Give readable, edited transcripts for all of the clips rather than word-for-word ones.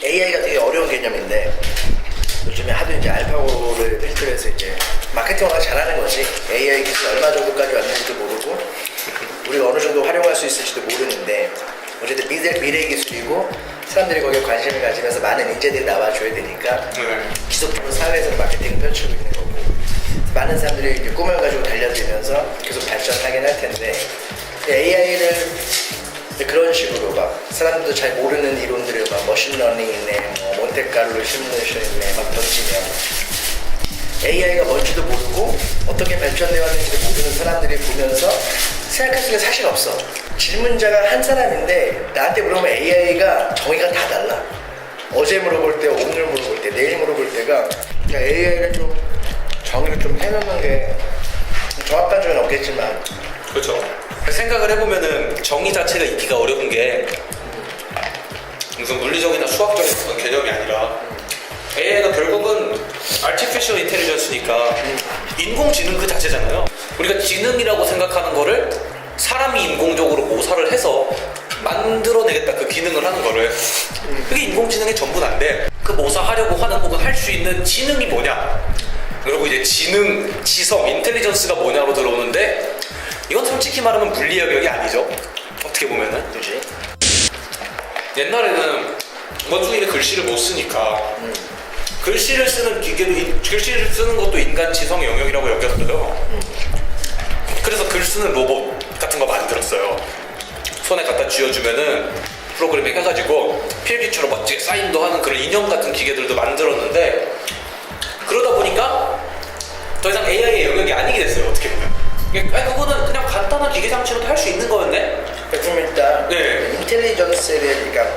AI가 되게 어려운 개념인데 요즘에 하도 이제 알파고를 필두로 해서 이제 마케팅을 워낙 잘하는 거지. AI 기술이 얼마 정도까지 왔는지도 모르고 우리가 어느 정도 활용할 수 있을지도 모르는데 어쨌든 미래 기술이고 사람들이 거기에 관심을 가지면서 많은 인재들이 나와줘야 되니까 지속적으로 사회에서 마케팅을 펼치고 있는 거고 많은 사람들이 이제 꿈을 가지고 달려들면서 계속 발전하긴 할 텐데 AI를 그런 식으로 막 사람들도 잘 모르는 이론들을 막 머신러닝 있네, 뭐 몬테카를로 시뮬레이션 있네 막 던지면 AI가 뭔지도 모르고 어떻게 발전되어 왔는지도 모르는 사람들이 보면서 생각할 수 있는 사실 없어. 질문자가 한 사람인데 나한테 물어보면 AI가 정의가 다 달라. 어제 물어볼 때, 오늘 물어볼 때, 내일 물어볼 때가 그냥 AI를 좀 정의를 좀 해놓는 게 정확한 적은 없겠지만 그렇죠. 생각을 해보면은 정의 자체가 있기가 어려운 게 무슨 물리적이나 수학적인 그런 개념이 아니라 AI가 결국은 Artificial Intelligence니까 인공지능 그 자체잖아요. 우리가 지능이라고 생각하는 거를 사람이 인공적으로 모사를 해서 만들어내겠다 그 기능을 하는 거를 그게 인공지능의 전부인데 그 모사하려고 하는 혹은 할 수 있는 지능이 뭐냐 그리고 이제 지능, 지성, 인텔리전스가 뭐냐로 들어오는데 이건 솔직히 말하면 물리 영역이 아니죠. 어떻게 보면은 그지? 옛날에는 원숭이는 글씨를 못 쓰니까 글씨를 쓰는 기계도 글씨를 쓰는 것도 인간 지성 영역이라고 여겼어요. 그래서 글 쓰는 로봇 같은 거 만들었어요. 손에 갖다 쥐어주면은 프로그램에 해가지고 필기처럼 멋지게 사인도 하는 그런 인형 같은 기계들도 만들었는데 그러다 보니까 더 이상 AI의 영역이 아니게 됐어요. 어떻게 보면. 아니 그거는 그냥 간단한 기계 장치로도 할 수 있는 거였네? 그럼 일단 네. 인텔리전스에 대한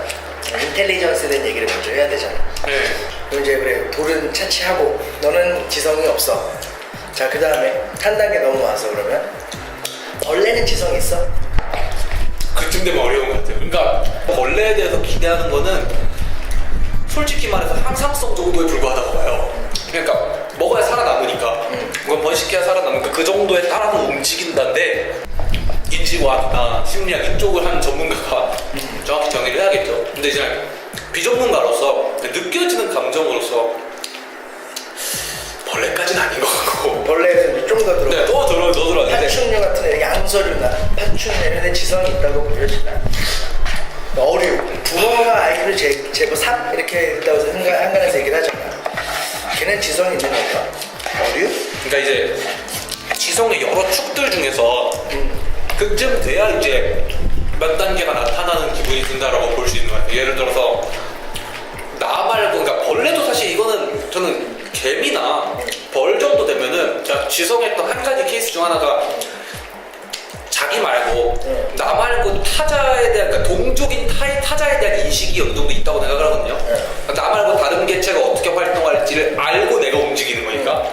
인텔리전스에 대한 얘기를 먼저 해야 되잖아. 네. 그럼 이제 그래 돌은 차치하고 너는 지성이 없어. 자 그 다음에 한 단계 넘어와서 그러면 벌레는 지성이 있어? 그쯤 되면 어려운 것 같아요. 그러니까 벌레에 대해서 기대하는 거는 솔직히 말해서 상상성 정도에 불과하다고 봐요. 그러니까 먹어야 살아남으니까 뭔가 번식해야 살아남으니까 그 정도에 따라서 움직인다는데 인지과학이나 심리학 이쪽을 하는 전문가가 정확히 정의를 해야겠죠. 근데 이제 비전문가로서 느껴지는 감정으로서 벌레까지는 아닌 것 같고 벌레에서 좀 더 들어. 네, 더 들어왔는데 파충류 같은 애, 양서류나 파충류 이런 애 지성이 있다고 보여지나? 어류, 붕어가 IQ를 제법 3 이렇게 있다고 한간에서 얘기를 하잖아. 걔는 지성이 있는 건가? 어류? 그러니까 이제 지성의 여러 축들 중에서 그쯤 돼야 이제 몇 단계가 나타나는 기분이 든다라고 볼 수 있는 것 같아요. 예를 들어서 나 말고 그러니까 벌레도 사실 이거는 저는 개미나 벌 정도 되면은 제가 지성했던 한 가지 케이스 중 하나가 자기 말고 나 말고 타자에 대한 그러니까 동족인 타자에 대한 인식이 어느 정도 있다고 생각을 하거든요. 그러니까 나 말고 다른 개체가 어떻게 활동할지를 알고 내가 움직이는 거니까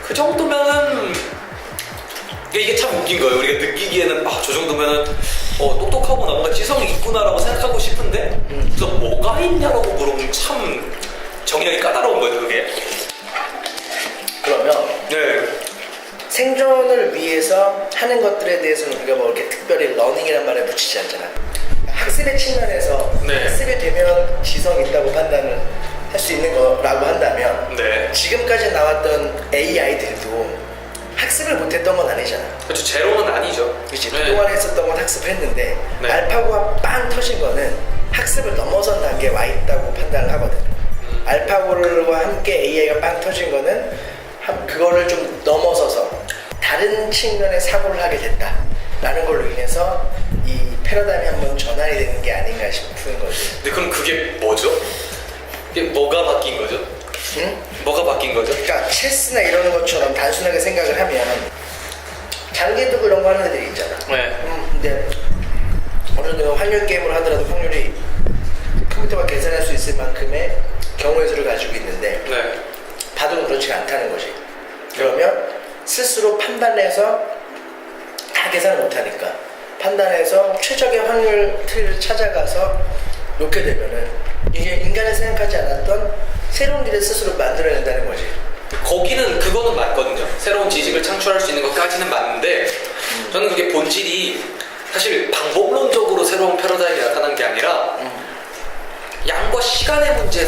그 정도면은 이게 참 웃긴 거예요. 우리가 느끼기에는 저 정도면은 똑똑하고 뭔가 지성이 있구나라고 생각하고 싶은데 그래서 뭐가 있냐라고 물어보면 참 정의하기 까다로운 거예요. 그게. 그러면 네. 생존을 위해서 하는 것들에 대해서는 우리가 뭐 이렇게 특별히 러닝이란 말을 붙이지 않잖아. 학습의 측면에서 네. 학습이 되면 지성이 있다고 판단을 할 수 있는 거라고 한다면 네. 지금까지 나왔던 AI들도 학습을 못했던 건 아니잖아. 그렇죠. 제로는 아니죠. 그렇지. 네. 그동안 했었던 건 학습했는데 네. 알파고가 빵 터진 거는 학습을 넘어선 단계에 와 있다고 판단을 하거든. 알파고와 함께 AI가 빵 터진 거는 그거를 좀 넘어서서 다른 측면의 사고를 하게 됐다라는 걸로 인해서 이 패러다임이 한번 전환이 되는 게 아닌가 싶은 거지. 근데 그럼 그게 뭐죠? 이게 뭐가 바뀐 거죠? 응? 뭐가 바뀐 거죠? 그러니까 체스나 이런 것처럼 단순하게 생각을 하면 장기두고 이런 거 하는 애들이 있잖아. 네. 근데 어느 정도 확률 게임을 하더라도 확률이 컴퓨터가 계산할 수 있을 만큼의 경우의 수를 가지고 있는데 네. 바둑은 그렇지 않다는 거지. 그러면 스스로 판단해서 다 계산을 못하니까 판단해서 최적의 확률 틀을 찾아가서 놓게 되면은 이게 인간이 생각하지 않았던 새로운 길을 스스로 만들어낸다는 거지. 거기는 그거는 맞거든요. 새로운 지식을 창출할 수 있는 것까지는 맞는데 저는 그게 본질이 사실 방법론적으로 새로운 패러다임이 나타난 게 아니라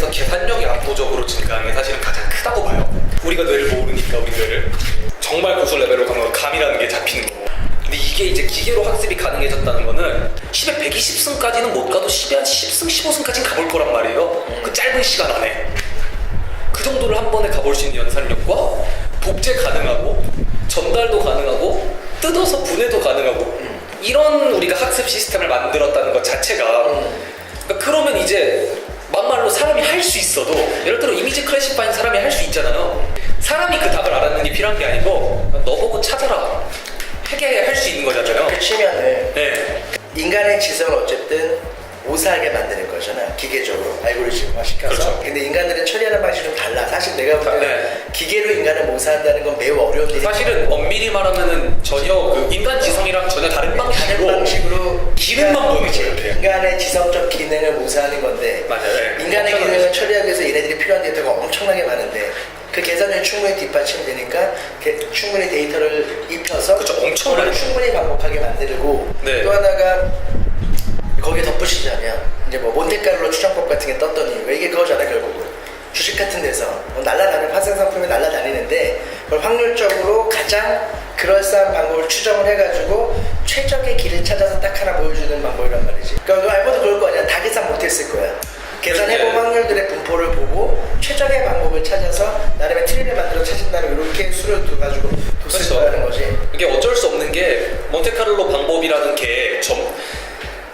비해서 계산력이 압도적으로 증가하는 게 사실은 가장 크다고 봐요. 우리가 뇌를 모르니까 우리 뇌를 정말 고수 레벨로 가면 감이라는 게 잡히는 거고. 근데 이게 이제 기계로 학습이 가능해졌다는 거는 10에 120승까지는 못 가도 10에 한 10승, 15승까지는 가볼 거란 말이에요. 그 짧은 시간 안에. 그 정도를 한 번에 가볼 수 있는 연산력과 복제 가능하고 전달도 가능하고 뜯어서 분해도 가능하고 이런 우리가 학습 시스템을 만들었다는 것 자체가 그러니까 그러면 이제 막말로 사람이 할 수 있어도 예를 들어 이미지 클래시파잉 사람이 할 수 있잖아요. 사람이 그 답을 알았는 게 필요한 게 아니고 너 보고 찾아라 해결할 수 있는 거잖아요. 그 치면은 네. 인간의 지성을 어쨌든 모사하게 만드는 거잖아. 기계적으로 알고리즘화 시켜서. 그렇죠. 근데 인간들은 처리하는 방식이 좀 달라. 사실 내가 볼 때는 네. 기계로 인간을 모사한다는 건 매우 어려운 일이야. 사실은 엄밀히 말하면은 전혀 그 인간 지성이랑 전혀 다른 방식으로 기능만 보는 거예요. 이렇게. 인간의 지성적 기능을 모사하는 건데 맞아요. 네. 인간의 엄청나게 기능을 처리하기 위해서 얘네들이 필요한 데이터가 엄청나게 많은데 그 계산을 충분히 뒷받침되니까 충분히 데이터를 입혀서 그쵸, 엄청 그걸 많이 충분히 반복하게 만들고 네. 또 하나가 거기에 덧붙이자면 이제 뭐 몬테카를로 추정법 같은 게 떴던 이유가 이게 그거잖아. 결국은 주식 같은 데서 날아다니는 파생 상품이 날아다니는데 그걸 확률적으로 가장 그럴싸한 방법을 추정을 해가지고 최적의 길을 찾아서 딱 하나 보여주는 방법이란 말이지. 그러니까 너 알고도 그럴 거 아니야. 다 계산 못했을 거야. 계산해본 확률들의 분포를 보고 최적의 방법을 찾아서 나름의 트리를 만들어 찾은 다음에 이렇게 수를 둬가지고 도스를 하는 거지. 이게 어쩔 수 없는 게 몬테카를로 방법이라는 게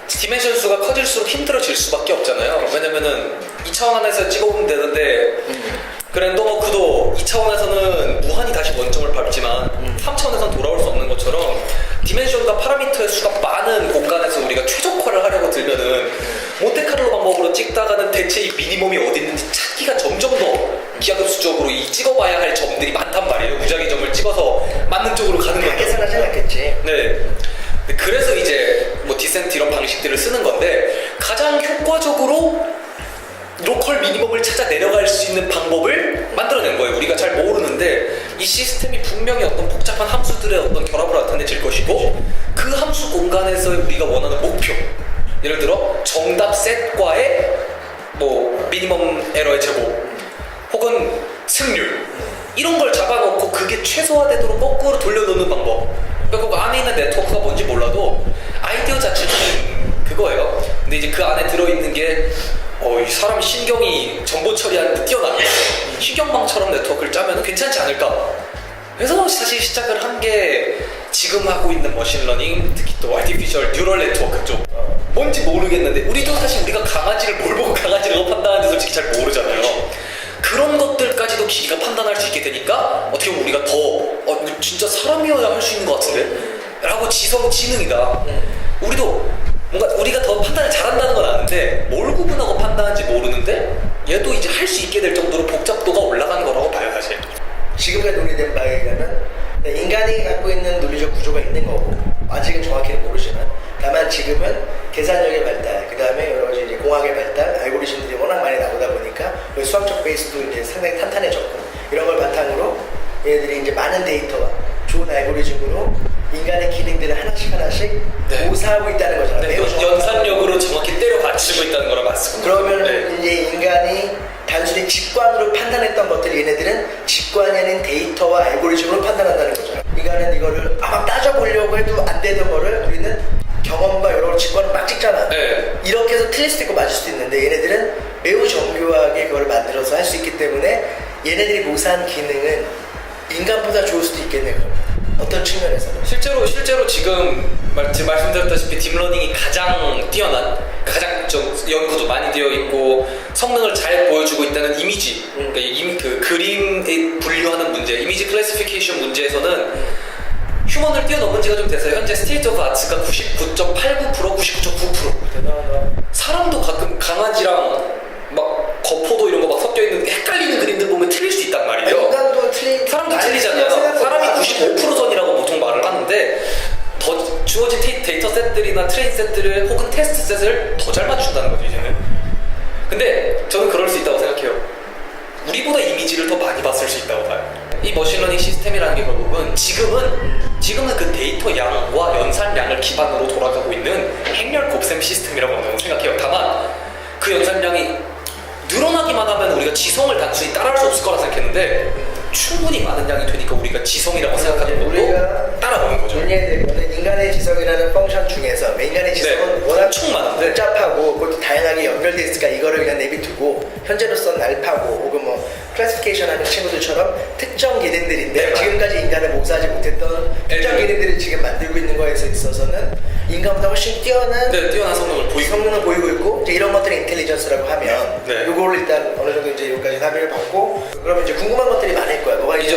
디멘션 수가 커질수록 힘들어질 수밖에 없잖아요. 왜냐면은 2차원 안에서 찍어보면 되는데 그 랜덤워크도 2차원에서는 무한히 다시 원점을 밟지만 3차원에서는 돌아올 수 없는 것처럼 디멘션과 파라미터의 수가 많은 공간에서 우리가 최적화를 하려고 들면은 몬테카를로 방법으로 찍다가는 대체 이 미니멈이 어디 있는지 찾기가 점점 더 기하급수적으로 이 찍어봐야 할 점들이 많단 말이에요. 무작위 점을 찍어서 맞는 쪽으로 가는 다 건데. 계산하지 않겠지. 네. 그래서 이제 뭐 디센트 이런 방식들을 쓰는 건데 가장 효과적으로 로컬 미니멈을 찾아 내려갈 수 있는 방법을 만들어낸 거예요. 우리가 잘 모르는데 이 시스템이 분명히 어떤 복잡한 함수들의 어떤 결합을 나타내질 것이고 그 함수 공간에서 우리가 원하는 목표 예를 들어 정답 셋과의 뭐 미니멈 에러의 제곱 혹은 승률 이런 걸 잡아놓고 그게 최소화되도록 거꾸로 돌려놓는 방법. 그러니까 그 안에 있는 네트워크가 뭔지 몰라도 아이디어 자체는 그거예요. 근데 이제 그 안에 들어있는 게 이 사람 신경이 정보 처리하는 데 뛰어나네. 신경망처럼 네트워크를 짜면 괜찮지 않을까. 그래서 사실 시작을 한 게 지금 하고 있는 머신러닝, 특히 또 아티피셜 뉴럴 네트워크 쪽. 뭔지 모르겠는데 우리도 사실 우리가 강아지를 뭘 보고 강아지를 판단하는지 솔직히 잘 모르잖아요. 그런 것들까지도 기계가 판단할 수 있게 되니까 어떻게 보면 우리가 더 이거 진짜 사람이어야 할 수 있는 것 같은데? 라고 지능이다. 우리도 뭔가 우리가 더 판단을 잘한다는 건 아는데 뭘 구분하고 판단하는지 모르는데 얘도 이제 할 수 있게 될 정도로 복잡도가 올라간 거라고 봐요 사실. 지금까지 논의된 바에 의하면 인간이 갖고 있는 논리적 구조가 있는 거고 아직은 정확히는 모르지만 다만 지금은 계산력의 발달, 그 다음에 여러 가지 이제 공학의 발달, 알고리즘들이 워낙 많이 나오다 보니까 수학적 베이스도 이제 상당히 탄탄해졌고 이런 걸 바탕으로 얘네들이 이제 많은 데이터와 좋은 알고리즘으로 인간의 기능들을 하나씩 네. 모사하고 있다는 거잖아요. 네, 연산력으로 정확히 때려 맞추고 있다는 거랑 맞습니다. 그러면 네. 이제 인간이 단순히 직관으로 판단했던 것들을 얘네들은 직관이 아닌 데이터와 알고리즘으로 판단한다는 거죠. 인간은 이거를 막 따져보려고 해도 안 되던 거를 우리는 경험과 여러 가지 직관을 막 찍잖아. 네. 이렇게 해서 틀릴 수도 있고 맞을 수도 있는데 얘네들은 매우 정교하게 그걸 만들어서 할 수 있기 때문에 얘네들이 모사한 기능은 인간보다 좋을 수도 있겠네요. 어떤 측면에서는. 실제로 지금 말씀드렸다시피 딥러닝이 가장 뛰어난, 가장 좀 연구도 많이 되어 있고 성능을 잘 보여주고 있다는 이미지, 그러니까 그 그림에 분류하는 문제, 이미지 클래시피케이션 문제에서는 휴먼을 뛰어넘은 지가 좀 돼서 현재 스테이트 오브 아츠가 99.89%, 99.9%. 대단하다. 사람도 가끔 강아지랑 막 거포도 이런 거 막 섞여 있는 헷갈리는 그림들 보면 틀릴 수 있단 말이에요. 인간도 사람도 틀리잖아요. 사람이 95% 선이라고 보통 말을 하는데 더 주어진 데이터 셋들이나 트레인 셋들을 혹은 테스트 셋을 더 잘 맞춘다는 거죠 이제는. 근데 저는 그럴 수 있다고 생각해요. 우리보다 이미지를 더 많이 봤을 수 있다고 봐요. 이 머신러닝 시스템이라는 게 결국은 지금은 그 데이터 양과 연산량을 기반으로 돌아가고 있는 행렬 곱셈 시스템이라고 저는 생각해요. 다만 그 연산량이 늘어나기만 많기만 하면 우리가 지성을 단순히 따라할 수 없을 거라 생각했는데 충분히 많은 양이 되니까 우리가 지성이라고 생각하는 것도 우리가 따라가는 거죠. 논의해내면 인간의 지성이라는 펑션 중에서 인간의 지성은 네, 워낙 엄청 많은데 복잡하고 그것도 다양하게 연결돼 있으니까 이거를 그냥 내비두고 현재로서는 알파고 혹은 뭐 클래시피케이션 하는 친구들처럼 특정 기능들인데 네, 지금까지 인간을 목사하지 못했던 특정 기능들을 지금 만들고 있는 거에 있어서는 인간보다 훨씬 뛰어난 네, 뛰어난 성능을 보이고 성능을 보이고 있고 이제 이런 것들이 인텔리전스라고 하면 네. 이걸 일단 어느 정도 이제 여기까지 합의를 받고 그러면 이제 궁금한 것들이 많을 거야. 뭐가 이제